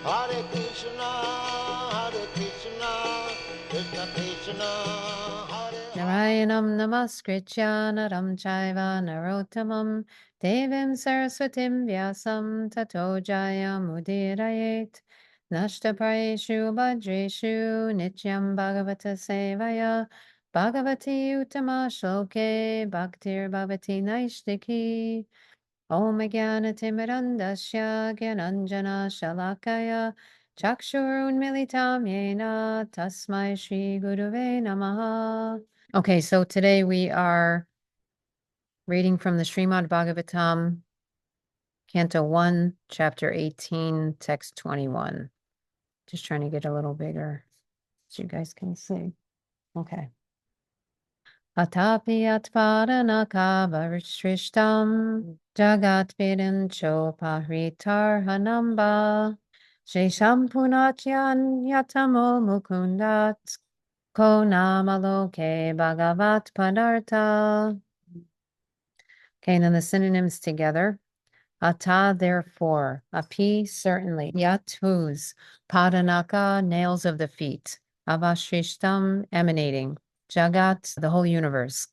Hare Krishna, Krishna Krishna, Hare Narayanam namaskritya naram chaiva narottamam devim saraswatim vyasam tato jayam udirayet nashtaprayeshu bhadreshu nityam bhagavata sevaya bhagavati uttama shloke bhaktir bhavati naishtiki Om Jnanatimidandasya Gyananjana Shalakaya Chakshurunmilitam Yena Tasmai Shri Guruve Namaha. Okay, so today we are reading from the Srimad Bhagavatam, Canto 1, Chapter 18, Text 21. Just trying to get a little bigger so you guys can see. Okay. Atapi atpadanakavarishtam jagatvidam chopahritarhanamba shesham punatyan yatamo mukundat ko namaloke bhagavat padartha. Okay, and then the synonyms together. Ata, therefore, api, certainly, yat, whose, padanaka, nails of the feet, avashrishtam, emanating, jagat, the whole universe,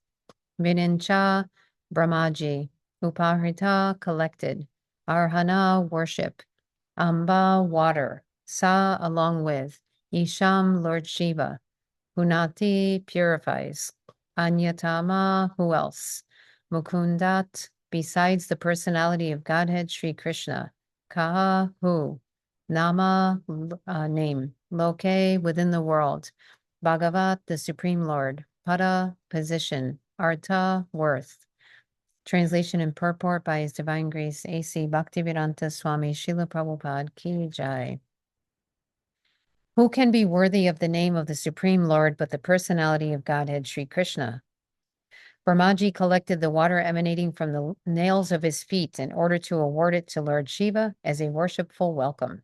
Vinincha, Brahmaji, Upahrita, collected, Arhana, worship, Amba, water, Sa, along with, Isham, Lord Shiva, Punati, purifies, Anyatama, who else, Mukundat, besides the personality of Godhead Sri Krishna, Kaha, who, Nama, name, Loke, within the world, Bhagavat, the Supreme Lord, Pada, position, Artha, worth. Translation and purport by His Divine Grace A.C. Bhaktivedanta Swami Srila Prabhupada Ki Jai. Who can be worthy of the name of the Supreme Lord but the personality of Godhead Sri Krishna? Brahmaji collected the water emanating from the nails of his feet in order to award it to Lord Shiva as a worshipful welcome.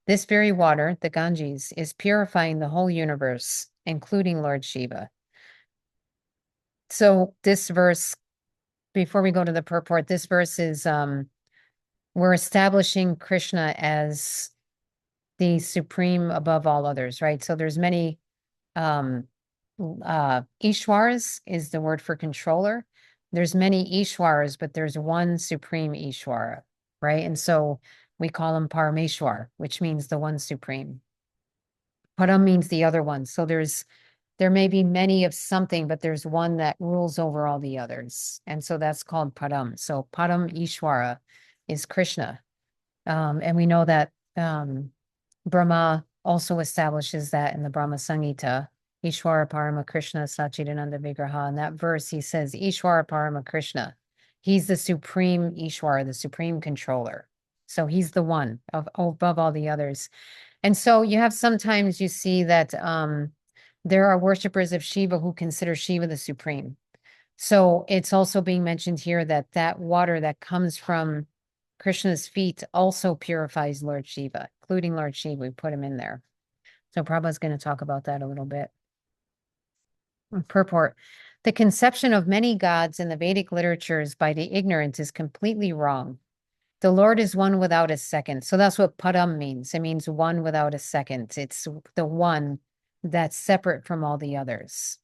This very water, the Ganges, is purifying the whole universe, including Lord Shiva. So this verse, before we go to the purport, this verse is we're establishing Krishna as the supreme above all others, right? So there's many Ishwars is the word for controller. There's many Ishwaras, but there's one supreme Ishwara, right? And so we call him Parameshwar, which means the one supreme. Param means the other one. So there may be many of something, but there's one that rules over all the others. And so that's called Param. So Param Ishwara is Krishna. And we know that Brahma also establishes that in the Brahma Samhita, Ishwara Parama Krishna Sachidananda Vigraha. In that verse, he says, Ishwara Parama Krishna. He's the supreme Ishwara, the supreme controller. So he's the one above all the others. And so you have sometimes you see that there are worshipers of Shiva who consider Shiva the supreme. So it's also being mentioned here that that water that comes from Krishna's feet also purifies Lord Shiva, including Lord Shiva. We put him in there. So Prabhupada's going to talk about that a little bit. Purport. The conception of many gods in the Vedic literatures by the ignorant is completely wrong. The Lord is one without a second. So that's what Padam means. It means one without a second. It's the one that's separate from all the others.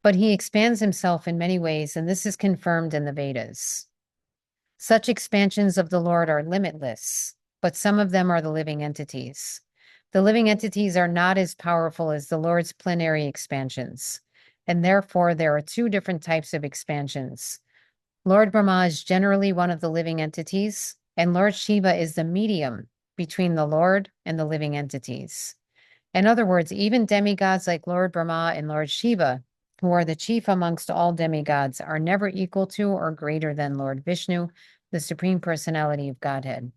But he expands himself in many ways, and this is confirmed in the Vedas. Such expansions of the Lord are limitless, but some of them are the living entities. The living entities are not as powerful as the Lord's plenary expansions, and therefore there are two different types of expansions. Lord Brahma is generally one of the living entities, and Lord Shiva is the medium between the Lord and the living entities. In other words, even demigods like Lord Brahma and Lord Shiva, who are the chief amongst all demigods, are never equal to or greater than Lord Vishnu, the Supreme Personality of Godhead.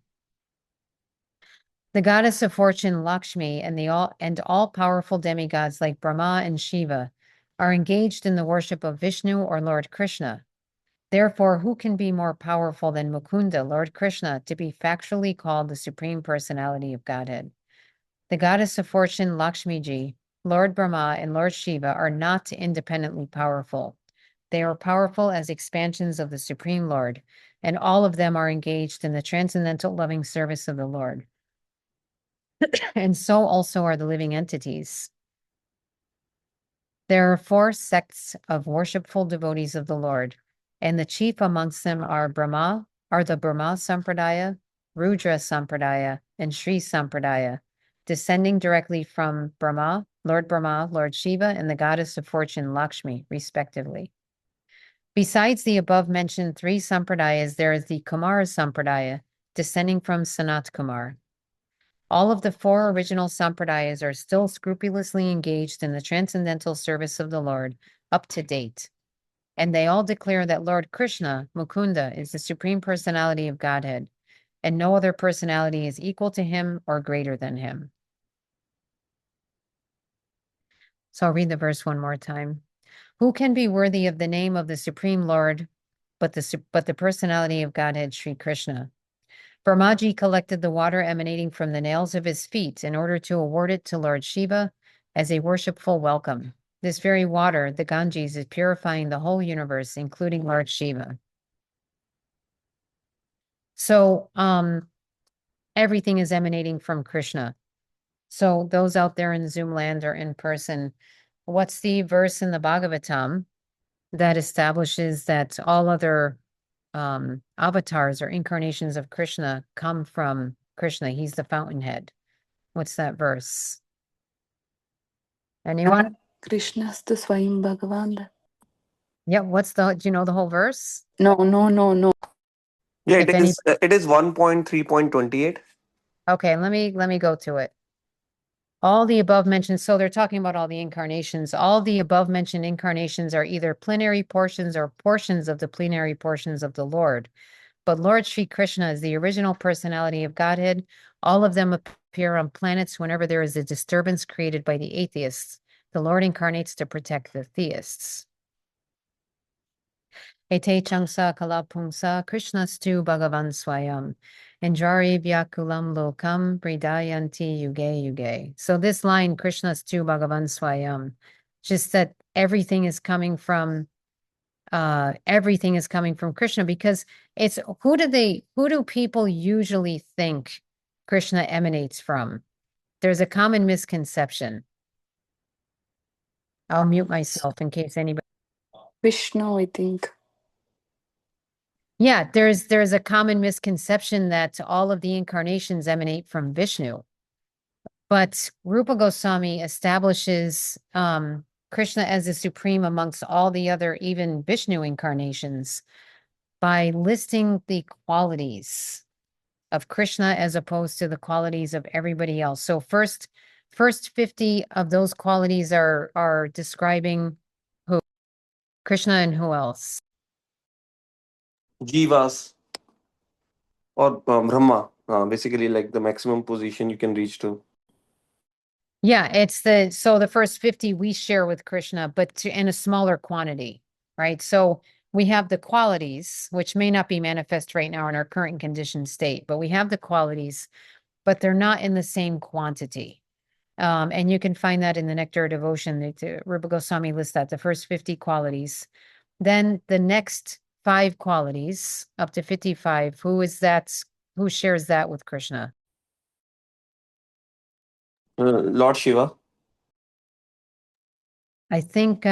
The goddess of fortune, Lakshmi, and all-powerful demigods like Brahma and Shiva are engaged in the worship of Vishnu or Lord Krishna. Therefore, who can be more powerful than Mukunda, Lord Krishna, to be factually called the Supreme Personality of Godhead? The goddess of fortune, Lakshmiji, Lord Brahma, and Lord Shiva are not independently powerful. They are powerful as expansions of the Supreme Lord, and all of them are engaged in the transcendental loving service of the Lord. and so also are the living entities. There are 4 sects of worshipful devotees of the Lord, and the chief amongst them are the Brahma Sampradaya, Rudra Sampradaya, and Sri Sampradaya, descending directly from Brahma, Lord Shiva, and the goddess of fortune Lakshmi, respectively. Besides the above-mentioned 3 Sampradayas, there is the Kumara Sampradaya, descending from Sanat Kumar. All of the 4 original Sampradayas are still scrupulously engaged in the transcendental service of the Lord up to date. And they all declare that Lord Krishna, Mukunda, is the Supreme Personality of Godhead, and no other personality is equal to him or greater than him. So I'll read the verse one more time. Who can be worthy of the name of the Supreme Lord but the personality of Godhead, Sri Krishna? Brahmaji collected the water emanating from the nails of his feet in order to award it to Lord Shiva as a worshipful welcome. This very water, the Ganges, is purifying the whole universe, including Lord Shiva. So, everything is emanating from Krishna. So those out there in Zoom land or in person, what's the verse in the Bhagavatam that establishes that all other avatars or incarnations of Krishna come from Krishna? He's the fountainhead. What's that verse? Anyone? Krishnastu Swayam Bhagavan. Yeah, do you know the whole verse? No. Yeah, If it is 1.3.28. Okay, let me go to it. All the above mentioned, so they're talking about all the incarnations. All the above mentioned incarnations are either plenary portions or portions of the plenary portions of the Lord. But Lord Sri Krishna is the original personality of Godhead. All of them appear on planets whenever there is a disturbance created by the atheists. The Lord incarnates to protect the theists. Ete changsa kalapungsa Krishnastu Bhagavan Swayam. Anjari Vyakulam Lokam Bridayanti Yuge Yuge. So this line, Krishnastu Bhagavan Swayam, just that everything is coming from Krishna, because it's who do people usually think Krishna emanates from? There's a common misconception. I'll mute myself in case anybody. Vishnu, I think. Yeah, there's a common misconception that all of the incarnations emanate from Vishnu. But Rupa Goswami establishes Krishna as the supreme amongst all the other, even Vishnu incarnations, by listing the qualities of Krishna as opposed to the qualities of everybody else. So first 50 of those qualities are describing who? Krishna, and who else? Jivas or Brahma, basically like the maximum position you can reach to. Yeah, so the first 50 we share with Krishna, but in a smaller quantity, right? So we have the qualities, which may not be manifest right now in our current conditioned state, but we have the qualities, but they're not in the same quantity. And you can find that in the Nectar of Devotion. Rupa Goswami lists that, the first 50 qualities. Then the next 5 qualities, up to 55, who shares that with Krishna? Lord Shiva. I think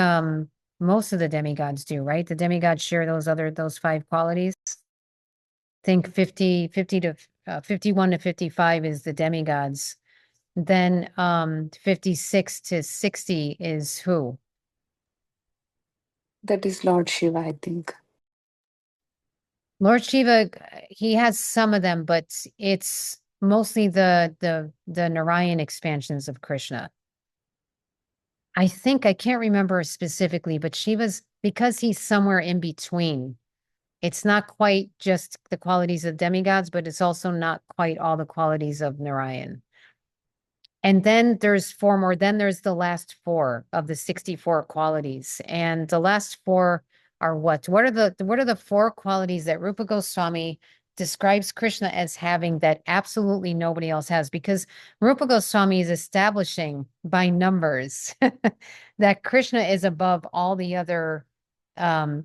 most of the demigods do, right? The demigods share those 5 qualities. I think 50 to 51 to 55 is the demigods. Then 56 to 60 is who? That is Lord Shiva, I think. Lord Shiva, he has some of them, but it's mostly the Narayan expansions of Krishna. I can't remember specifically, but Shiva's, because he's somewhere in between. It's not quite just the qualities of demigods, but it's also not quite all the qualities of Narayan. And then there's 4 more. Then there's the last 4 of the 64 qualities. And the last 4 are what? What are the 4 qualities that Rupa Goswami describes Krishna as having that absolutely nobody else has? Because Rupa Goswami is establishing by numbers that Krishna is above all the other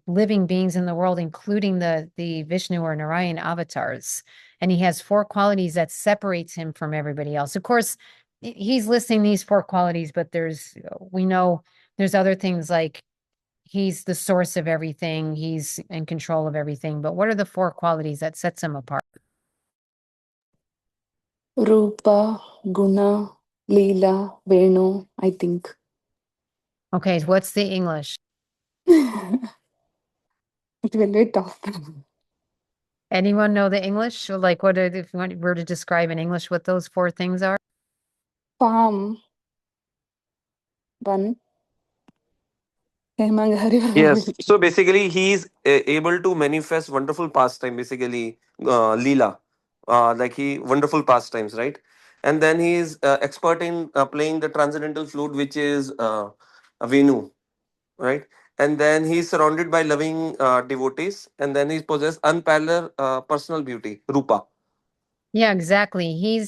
living beings in the world, including the Vishnu or Narayan avatars. and he has 4 qualities that separates him from everybody else. Of course, he's listing these 4 qualities, but we know there's other things like he's the source of everything, he's in control of everything. But what are the 4 qualities that sets him apart? Rupa, Guna, Leela, Venu, I think. Okay, what's the English? It will be tough. Anyone know the English? Or like, if you were to describe in English what those 4 things are? Palm. One. Hemang Hari Yes. So basically, he is able to manifest wonderful pastime. Basically, Leela, like he wonderful pastimes, right? And then he is expert in playing the transcendental flute, which is a Venu, right? And then he's surrounded by loving devotees, and then he possesses unparalleled personal beauty, Rupa. Yeah, exactly.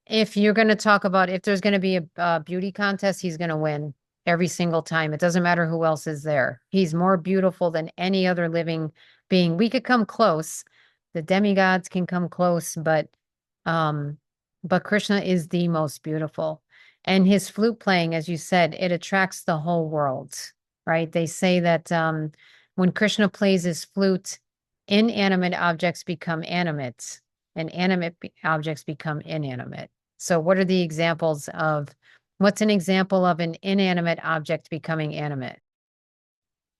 If you're going to talk about if there's going to be a beauty contest, he's going to win every single time. It doesn't matter who else is there. He's more beautiful than any other living being. We could come close. The demigods can come close, um, but Krishna is the most beautiful. And his flute playing, as you said, it attracts the whole world, right? They say that when Krishna plays his flute, inanimate objects become animate and animate objects become inanimate. So what are the examples what's an example of an inanimate object becoming animate?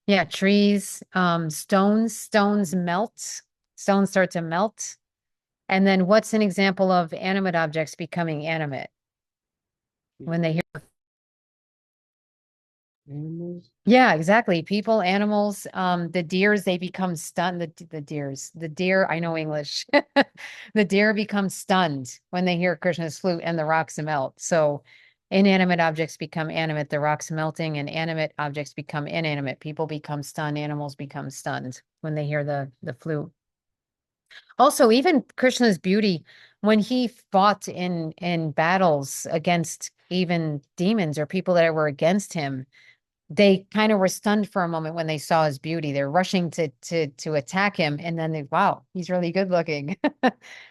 Yeah, trees, stones melt, stones start to melt. And then what's an example of animate objects becoming animate? When they hear Animals. Yeah, exactly. People, animals, the deers, they become stunned. The deer, I know English. The deer become stunned when they hear Krishna's flute and the rocks melt. So inanimate objects become animate, the rocks melting, and animate objects become inanimate. People become stunned, animals become stunned when they hear the flute. Also, even Krishna's beauty, when he fought in battles against even demons or people that were against him, they kind of were stunned for a moment when they saw his beauty. They're rushing to attack him, and then wow, he's really good looking.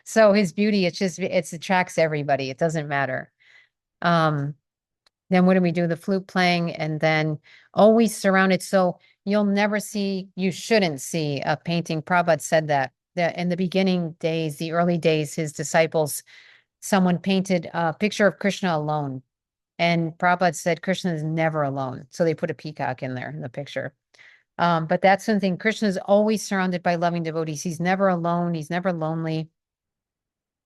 So his beauty, it attracts everybody. It doesn't matter. Then what do we do? The flute playing, and then always surrounded. So you shouldn't see a painting. Prabhupada said that in the beginning days, the early days, his disciples, someone painted a picture of Krishna alone. And Prabhupada said Krishna is never alone. So they put a peacock in there in the picture. But that's something, Krishna is always surrounded by loving devotees. He's never alone. He's never lonely.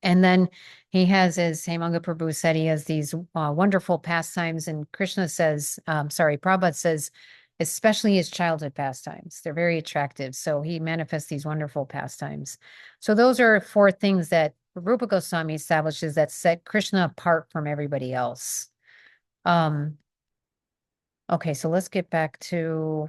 And then he has, as Hemanga Prabhu said, he has these wonderful pastimes. And Krishna says, Prabhupada says, especially his childhood pastimes. They're very attractive. So he manifests these wonderful pastimes. So those are 4 things that Rupa Goswami establishes that set Krishna apart from everybody else. Okay, so let's get back to.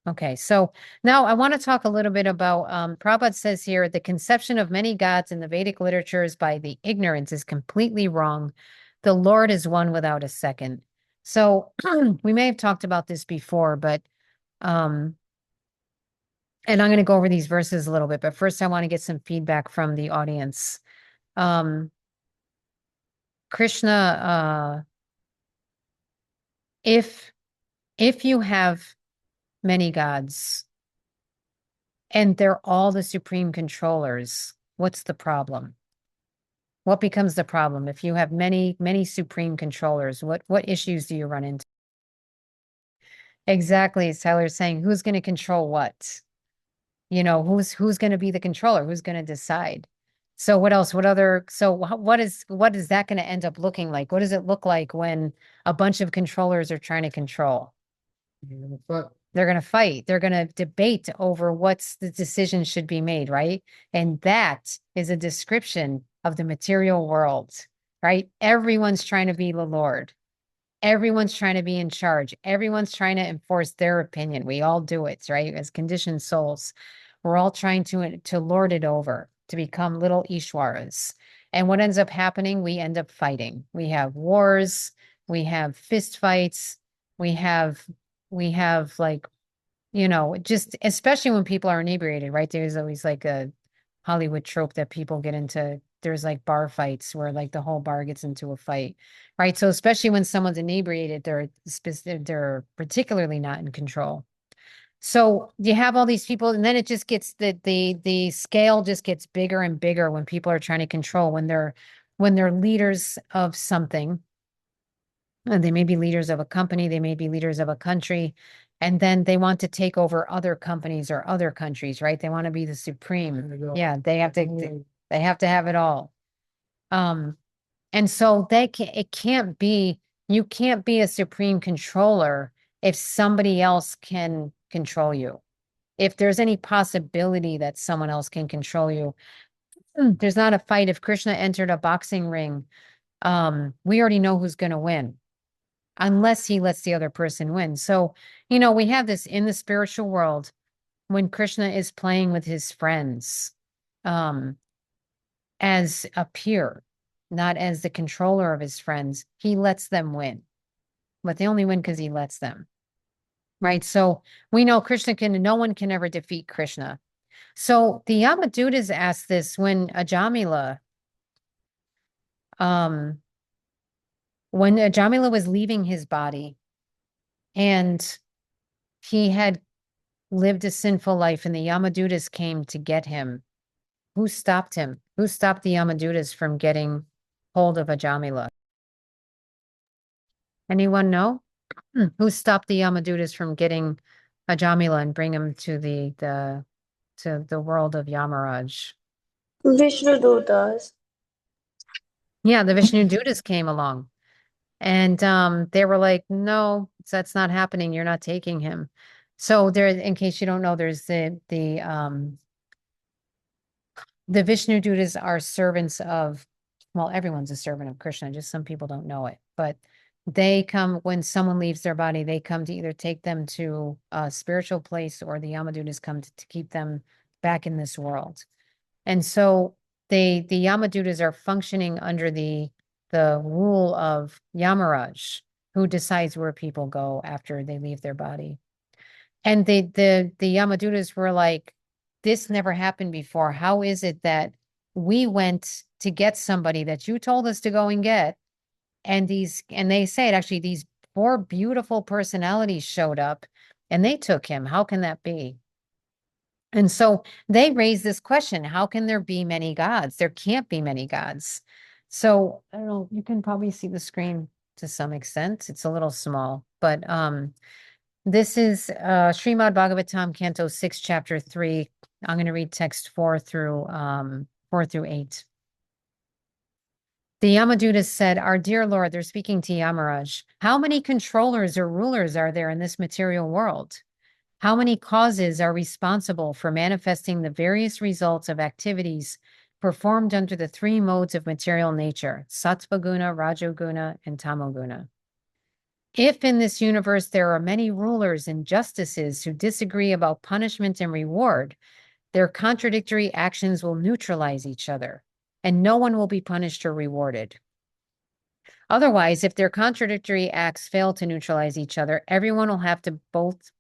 Okay, so now I want to talk a little bit about, Prabhupada says here, the conception of many gods in the Vedic literatures by the ignorance is completely wrong. The Lord is one without a second. So we may have talked about this before, but, and I'm going to go over these verses a little bit, but first I want to get some feedback from the audience. Krishna, if you have many gods, and they're all the supreme controllers, what's the problem? What becomes the problem? If you have many, many supreme controllers, what issues do you run into? Exactly, as Tyler's saying, who's going to control what? Who's going to be the controller? Who's going to decide? So what else? What is that going to end up looking like? What does it look like when a bunch of controllers are trying to control? They're going to fight. They're going to debate over what's the decision should be made, right? And that is a description of the material world, right? Everyone's trying to be the Lord. Everyone's trying to be in charge. Everyone's trying to enforce their opinion. We all do it, right? As conditioned souls, we're all trying to lord it over, to become little Ishwaras. And what ends up happening? We end up fighting. We have wars. We have fist fights. We have like you know, just especially when people are inebriated, right? There's always like a Hollywood trope that people get into. There's like bar fights where like the whole bar gets into a fight, right? So especially when someone's inebriated, they're particularly not in control. So you have all these people, and then it just gets the scale just gets bigger and bigger when people are trying to control, when they're leaders of something. And they may be leaders of a company, they may be leaders of a country, and then they want to take over other companies or other countries, right? They want to be the supreme. Yeah, they have to have it all. And so it can't be, you can't be a supreme controller if somebody else can control you. If there's any possibility that someone else can control you, there's not a fight. If Krishna entered a boxing ring, we already know who's going to win, unless he lets the other person win. So, you know, we have this in the spiritual world when Krishna is playing with his friends, as a peer, not as the controller of his friends, he lets them win. But they only win because he lets them. Right. So we know no one can ever defeat Krishna. So the Yamadutas asked this when Ajamila was leaving his body and he had lived a sinful life and the Yamadutas came to get him. Who stopped him? Who stopped the Yamadutas from getting hold of Ajamila? Anyone know? Who stopped the Yamadutas from getting Ajamila and bring him to the world of Yamaraj? Vishnu Dutas. Yeah, the Vishnu Dutas came along. And they were like, no, that's not happening. You're not taking him. So there, in case you don't know, there's the Vishnu Dutas are servants of, well, everyone's a servant of Krishna, just some people don't know it. But they come when someone leaves their body, they come to either take them to a spiritual place or the Yamadutas come to keep them back in this world. And so the Yamadutas are functioning under the rule of Yamaraj, who decides where people go after they leave their body. And the Yamadutas were like, this never happened before. How is it that we went to get somebody that you told us to go and get? And they say it actually, these 4 beautiful personalities showed up and they took him. How can that be? And so they raise this question, how can there be many gods? There can't be many gods. So I don't know, you can probably see the screen to some extent. It's a little small, but this is Srimad Bhagavatam, Canto 6, Chapter 3. I'm going to read text 4 through 8. The Yamadutas said, our dear Lord, they're speaking to Yamaraj, how many controllers or rulers are there in this material world? How many causes are responsible for manifesting the various results of activities performed under the 3 modes of material nature, sattva guna, rajoguna, and tamoguna? If in this universe there are many rulers and justices who disagree about punishment and reward, their contradictory actions will neutralize each other, and no one will be punished or rewarded. Otherwise, if their contradictory acts fail to neutralize each other, everyone will have to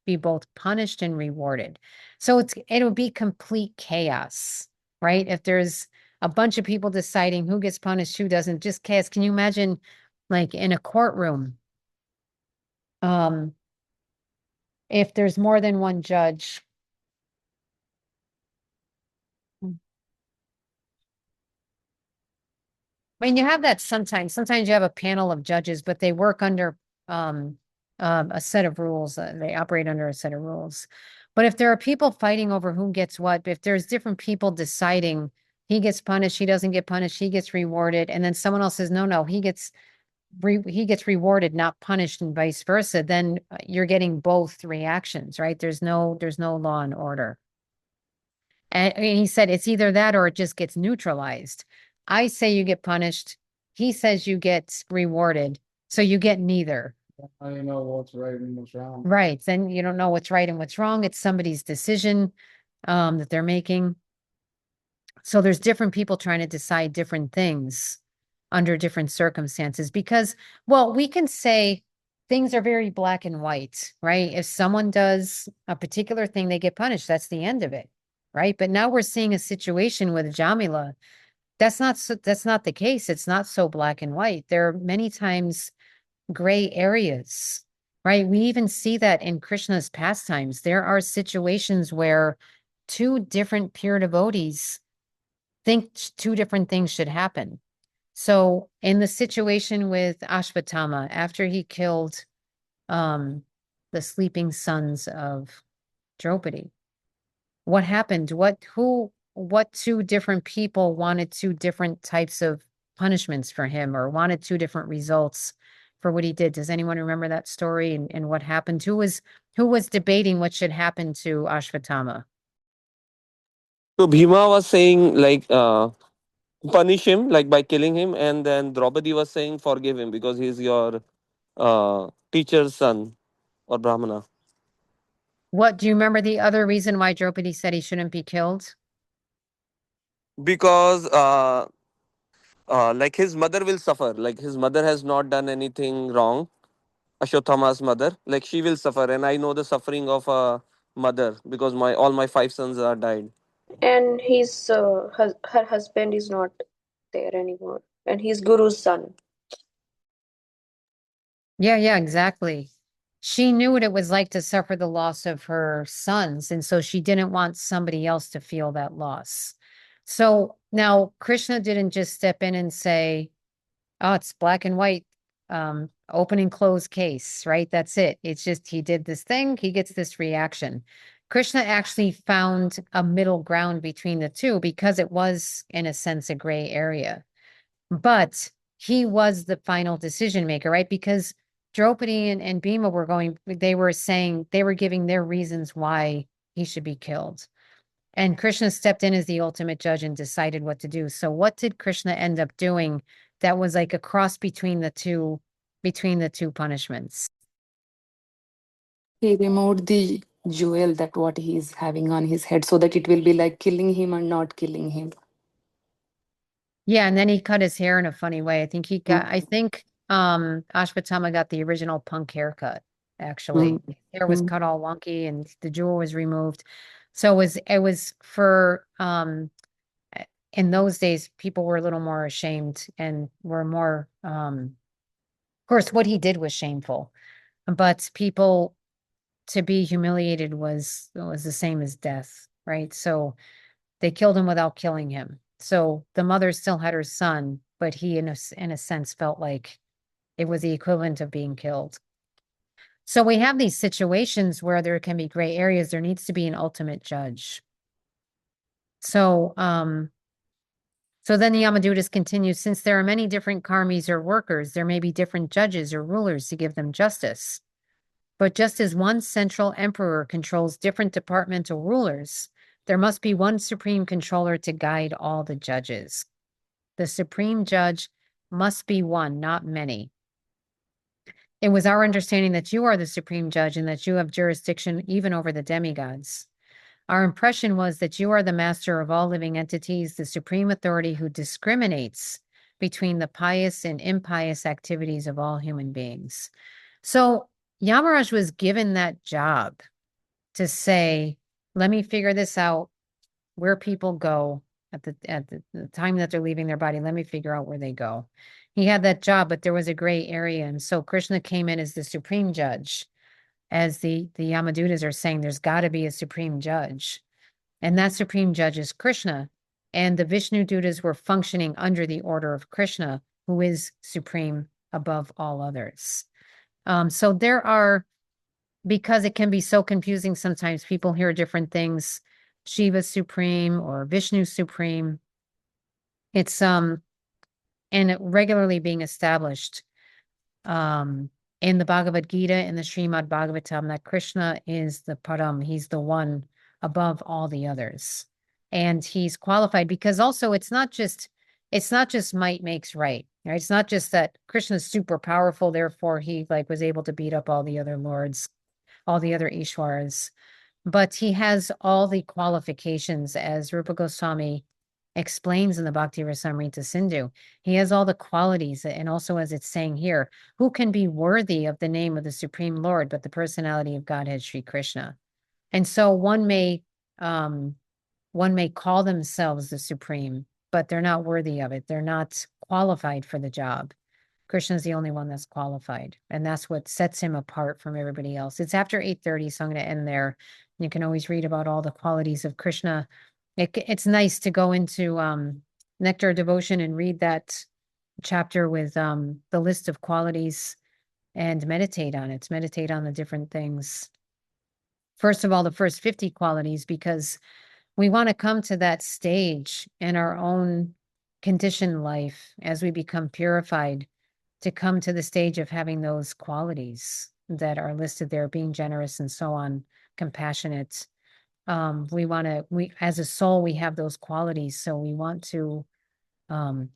be both punished and rewarded. So it'll be complete chaos, right? If there's a bunch of people deciding who gets punished, who doesn't, just chaos. Can you imagine, like in a courtroom, if there's more than one judge? I mean, you have that sometimes. Sometimes you have a panel of judges, but they work under a set of rules. They operate under a set of rules. But if there are people fighting over who gets what, if there's different people deciding he gets punished, he doesn't get punished, he gets rewarded, and then someone else says, no, he gets rewarded, not punished, and vice versa, then you're getting both reactions, right? There's no law and order. And he said it's either that or it just gets neutralized. I say you get punished. He says you get rewarded. So you get neither. How do you know what's right and what's wrong? Right. Then you don't know what's right and what's wrong. It's somebody's decision that they're making. So there's different people trying to decide different things under different circumstances because, well, we can say things are very black and white, right? If someone does a particular thing, they get punished. That's the end of it, right? But now we're seeing a situation with Jamila. That's not the case. It's not so black and white. There are many times gray areas, right? We even see that in Krishna's pastimes. There are situations where two different pure devotees think two different things should happen. So in the situation with Ashvatthama, after he killed the sleeping sons of Draupadi, what happened? What two different people wanted two different types of punishments for him, or wanted two different results for what he did? Does anyone remember that story and what happened? Who was debating what should happen to Ashvatthama? So Bhima was saying like punish him like by killing him, and then Draupadi was saying forgive him because he's your teacher's son or Brahmana. What do you remember the other reason why Draupadi said he shouldn't be killed? Because like his mother will suffer. Like his mother has not done anything wrong. Ashwatthama's mother, like she will suffer, and I know the suffering of a mother because my all my 5 sons are died. And her husband is not there anymore, and he's Guru's son. Yeah, exactly. She knew what it was like to suffer the loss of her sons, and so she didn't want somebody else to feel that loss. So now Krishna didn't just step in and say, "Oh, it's black and white, open and close case, right? That's it. It's just he did this thing, he gets this reaction." Krishna actually found a middle ground between the two because it was, in a sense, a gray area. But he was the final decision maker, right? Because Draupadi and Bhima they were saying, they were giving their reasons why he should be killed. And Krishna stepped in as the ultimate judge and decided what to do. So what did Krishna end up doing that was like a cross between the two punishments? He removed the jewel that what he is having on his head so that it will be like killing him or not killing him. Yeah, and then he cut his hair in a funny way. I Mm. think Ashvatthama got the original punk haircut, actually. Mm. His hair was cut all wonky and the jewel was removed. So it was for in those days, people were a little more ashamed and were more of course what he did was shameful, but people to be humiliated was the same as death, right? So they killed him without killing him. So the mother still had her son, but he in a sense felt like it was the equivalent of being killed. So we have these situations where there can be gray areas. There needs to be an ultimate judge. So so then the Yamadutas continues, since there are many different karmis or workers, there may be different judges or rulers to give them justice. But just as one central emperor controls different departmental rulers, there must be one supreme controller to guide all the judges. The supreme judge must be one, not many. It was our understanding that you are the supreme judge and that you have jurisdiction even over the demigods. Our impression was that you are the master of all living entities, the supreme authority who discriminates between the pious and impious activities of all human beings. So Yamaraj was given that job to say, let me figure this out, where people go at the time that they're leaving their body. Let me figure out where they go. He had that job, but there was a gray area. And so Krishna came in as the supreme judge, as the Yamadutas are saying, there's got to be a supreme judge. And that supreme judge is Krishna. And the Vishnu Dutas were functioning under the order of Krishna, who is supreme above all others. So there are, because it can be so confusing sometimes, people hear different things, Shiva supreme or Vishnu supreme. It's and it regularly being established in the Bhagavad Gita, in the Srimad Bhagavatam, that Krishna is the Param, he's the one above all the others. And he's qualified because also it's not just might makes right. Right? It's not just that Krishna's super powerful, therefore he like was able to beat up all the other lords, all the other Ishwaras, but he has all the qualifications, as Rupa Goswami explains in the Bhakti Rasamrita Sindhu. He has all the qualities, and also as it's saying here, who can be worthy of the name of the Supreme Lord but the personality of Godhead Sri Krishna? And so one may call themselves the Supreme, but they're not worthy of it. They're not qualified for the job. Krishna's the only one that's qualified, and that's what sets him apart from everybody else. It's after 8:30, so I'm going to end there. You can always read about all the qualities of Krishna. It's nice to go into Nectar Devotion and read that chapter with the list of qualities and meditate on it. Meditate on the different things. First of all, the first 50 qualities, because we want to come to that stage in our own conditioned life as we become purified, to come to the stage of having those qualities that are listed there, being generous and so on, compassionate. We as a soul, we have those qualities. So we want to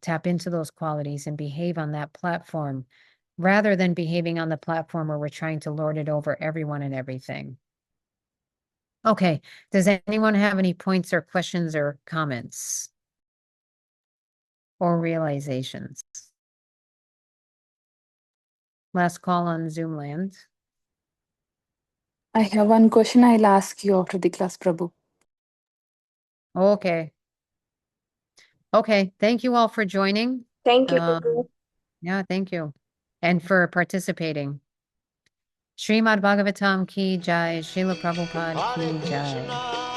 tap into those qualities and behave on that platform rather than behaving on the platform where we're trying to lord it over everyone and everything. Okay, does anyone have any points or questions or comments or realizations? Last call on Zoom land. I have one question I'll ask you after the class, Prabhu. Okay. Okay, thank you all for joining. Thank you, Prabhu. Yeah, thank you. And for participating. Srimad Bhagavatam ki jai, Srila Prabhupada Hare ki jai. Krishna,